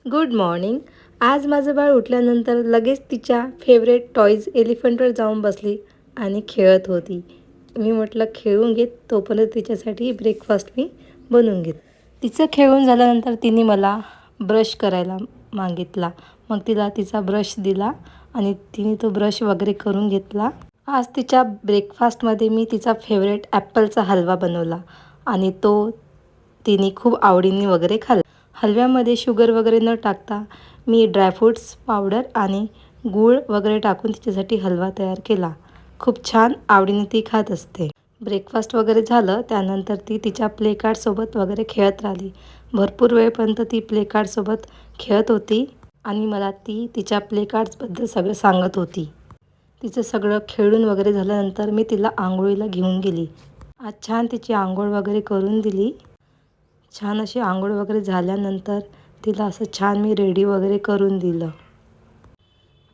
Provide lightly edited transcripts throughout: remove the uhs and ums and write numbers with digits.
Good morning. आज माझं बाळ उठल्यानंतर लगेच तिच्या फेवरेट टॉयज एलिफंटवर जाऊन बसली आणि खेळत होती. मी म्हटलं खेळून घेत, तोपर्यंत तिच्यासाठी ब्रेकफास्ट मी बनवून घेत. तिचं खेळून झाल्यानंतर तिने मला ब्रश करायला मागितला. मग तिला तिचा ब्रश दिला आणि तिने तो ब्रश वगैरे करून घेतला. आज तिच्या ब्रेकफास्टमध्ये मी तिचा फेवरेट ॲपलचा हलवा बनवला आणि तो तिने खूप आवडीने वगैरे खाल्ला. हलव्यामध्ये शुगर वगैरे न टाकता मी ड्रायफ्रूट्स पावडर आणि गूळ वगैरे टाकून तिच्यासाठी हलवा तयार केला. खूप छान आवडीने ती खात असते. ब्रेकफास्ट वगैरे झालं त्यानंतर ती तिच्या प्ले कार्डसोबत वगैरे खेळत राहिली. भरपूर वेळपर्यंत ती प्ले कार्डसोबत खेळत होती आणि मला ती तिच्या प्ले कार्ड्सबद्दल सगळं सांगत होती. तिचं सगळं खेळून वगैरे झाल्यानंतर मी तिला आंघोळीला घेऊन गेली. आज छान तिची आंघोळ वगैरे करून दिली. छान अशी आंघोळ वगैरे झाल्यानंतर तिला असं छान मी रेडी वगैरे करून दिलं.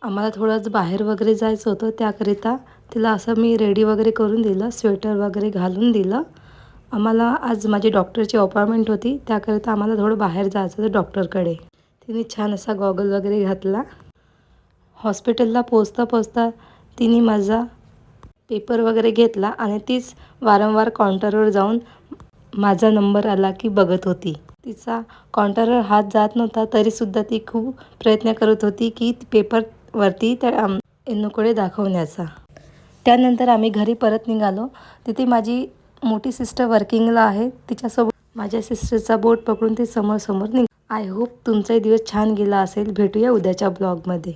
आम्हाला थोडंच बाहेर वगैरे जायचं होतं, त्याकरिता तिला असं मी रेडी वगैरे करून दिलं. स्वेटर वगैरे घालून दिलं. आम्हाला आज माझी डॉक्टरची अपॉइंटमेंट होती, त्याकरिता आम्हाला थोडं बाहेर जायचं होतं डॉक्टरकडे. तिने छान असा गॉगल वगैरे घातला. हॉस्पिटलला पोचता पोचता तिने माझा पेपर वगैरे घेतला आणि तीच वारंवार काउंटरवर जाऊन माझा नंबर आला की बघत होती. तिचा काउंटरवर हात जात नव्हता, तरीसुद्धा ती खूप प्रयत्न करत होती की पेपरवरती त्या एन्नूकडे दाखवण्याचा. त्यानंतर आम्ही घरी परत निघालो. तिथे माझी मोठी सिस्टर वर्किंगला आहे. तिच्यासोबत माझ्या सिस्टरचा बोट पकडून ती समोर समोर आय होप तुमचाही दिवस छान गेला असेल. भेटूया उद्याच्या ब्लॉगमध्ये.